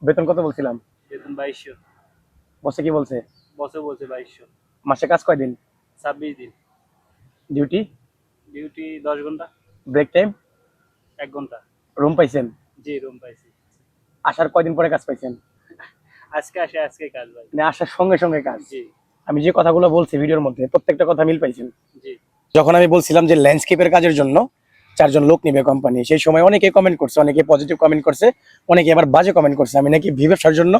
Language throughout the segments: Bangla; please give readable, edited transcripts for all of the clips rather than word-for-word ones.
বেতন কত বলছিলাম? বেতন 2200। বসে কি বলছে? বসে বলছে 2200। মাসে কাজ কয়দিন? 26 দিন। ডিউটি? ডিউটি 10 ঘন্টা। Break time? 1 ঘন্টা। রুম পাইছেন? জি, রুম পাইছি। আসার কয়দিন পরে কাজ পাইছেন? আজকে আসে আজকে কাজ ভাই। মানে আসার সঙ্গে সঙ্গে কাজ? জি আমি যে কথাগুলো বলছি ভিডিওর মধ্যে প্রত্যেকটা কথা মিল পাইছেন? জি যখন আমি বলছিলাম যে ল্যান্ডস্কেপের কাজের জন্য 4 জন লোক নিবে কোম্পানি, সেই সময় অনেকে কমেন্ট করছে, অনেকে পজিটিভ কমেন্ট করছে, অনেকে আবার বাজে কমেন্ট করছে আমি নাকি ব্যবসার জন্য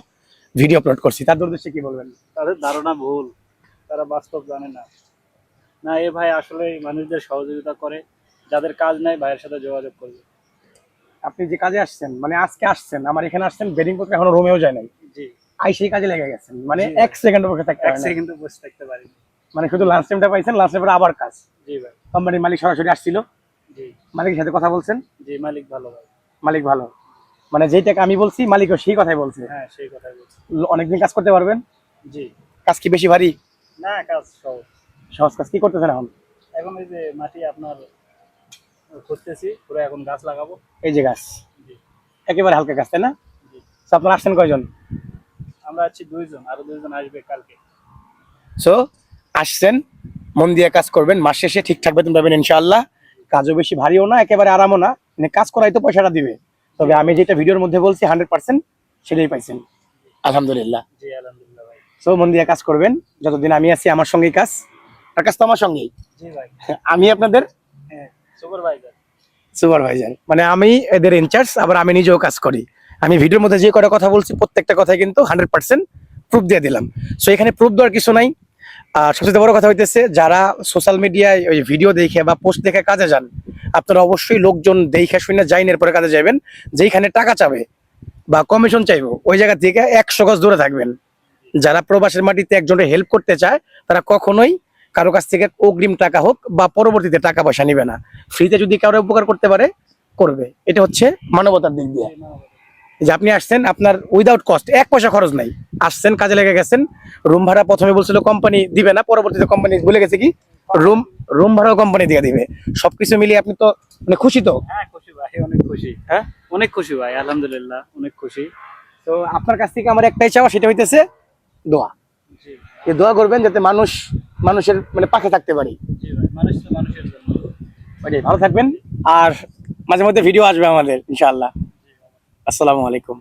ভিডিও আপলোড করছি। তার উদ্দেশ্যে কি বলবেন? তাদের ধারণা ভুল, তারা বাস্তব জানে না। না, এ ভাই আসলে মানুষদের সহযোগিতা করে, যাদের কাজ নাই ভাইয়ের সাথে যোগাযোগ করবে। আপনি যে কাজে আসছেন, মানে আজকে আসছেন আমার এখানে আসছেন, বেডিং করতে এখনো রুমেও যায় নাই, জি আই সেই কাজে লেগে গেছেন, মানে জি ভাই। 1 সেকেন্ড বসে থাকতে 1 হয় না। সেকেন্ডও বসে থাকতে পারিনি। মানে শুধু লাঞ্চ টাইমটা পাইছেন, লাঞ্চ টাইমের আবার কাজ। জি ভাই। কোম্পানির মালিক সরাসরি আসছিল, জি মালিকের সাথে কথা বলছেন? জি, মালিক ভালো ভাই। মালিক ভালো, মানে যেই টাকা আমি বলছি মালিকও সেই কথাই বলছে। হ্যাঁ, সেই কথাই বলছি। অনেকদিন কাজ করতে পারবেন? জি। কাজ কি বেশি ভারী? না, কাজ সহজ। সহজ কাজ। কি করতেছেন এখন? এখন এই যে মাটি আপনার খুঁজতেছি, পুরো এখন গাছ লাগাবো। এই যে গাছ, জি একেবারে হালকা কাজ, তাই না? জি। তো আপনারা আসছেন কয়জন? আমরা আছি 2 জন, আরো 2 জন আসবে কালকে। সো আসছেন, মন দিয়ে কাজ করবেন, মাস শেষে ঠিকঠাক বেতন পাবেন ইনশাআল্লাহ। কাজও বেশি ভারীও না, একেবারে আরামও না, মানে কাজ করাই তো পয়সাটা দিবে। তবে আমি যেটা ভিডিওর মধ্যে বলছি 100% সেটাই পাইছেন আলহামদুলিল্লাহ। জি আলহামদুলিল্লাহ ভাই। সো মন দিয়ে কাজ করবেন, যতদিন আমি আছি আমার সঙ্গেই কাজ, আর কাজ তো আমার সঙ্গেই। জি ভাই। আমি আপনাদের হ্যাঁ, সুপারভাইজার। সুপারভাইজার, মানে আমি এদের ইনচার্জ, আবার আমি নিজেও কাজ করি। আমি ভিডিওর মধ্যে যে কটা কথা বলছি প্রত্যেকটা কথাই কিন্তু 100% প্রুফ দিয়ে দিলাম। সো এখানে প্রুফ দেওয়ার কিছু নাই। আর সবচেয়ে বড় কথা হইতেছে, যারা সোশ্যাল মিডিয়ায় ওই ভিডিও দেখে বা পোস্ট দেখে কাজে যান, আপনারা অবশ্যই লোকজন দেখে শুনে যাইন, এরপরে কাজে যাবেন। যেইখানে টাকা চাবে বা কমিশন চাইবো ওই জায়গা থেকে 100 গজ দূরে থাকবেন। যারা প্রবাসের মাটিতে একজনের হেল্প করতে চায় তারা কখনোই কারো কাছ থেকে অগ্রিম টাকা হোক বা পরবর্তীতে টাকা পয়সা নিবে না। ফ্রিতে যদি কারো উপকার করতে পারে করবে, এটা হচ্ছে মানবতার দিক দিয়ে। যে আপনি আসছেন, আপনার উইদাউট কস্ট 1 পয়সা খরচ নাই, আসছেন কাজে লেগে গেছেন। রুম ভাড়া প্রথমে বলছিল কোম্পানি দিবে না, পরবর্তীতে কোম্পানি বলে গেছে কি রুম রুম ভাড়াও কোম্পানি দিয়ে দিবে। সবকিছু মিলিয়ে আপনি তো মানে খুশি তো? হ্যাঁ খুশি ভাই, অনেক খুশি। হ্যাঁ, অনেক খুশি ভাই, আলহামদুলিল্লাহ অনেক খুশি। তো আপনার কাছ থেকে আমার একটাই চাওয়া, সেটা হইতেছে দোয়া। জি এই দোয়া করবেন যাতে মানুষের মানে পাশে থাকতে পারি। জি ভাই, মানুষ তো মানুষের জন্য। ওইটাই, ভালো থাকবেন। আর মাঝে মধ্যে ভিডিও আসবে আমাদের ইনশাআল্লাহ। আসসালামু আলাইকুম।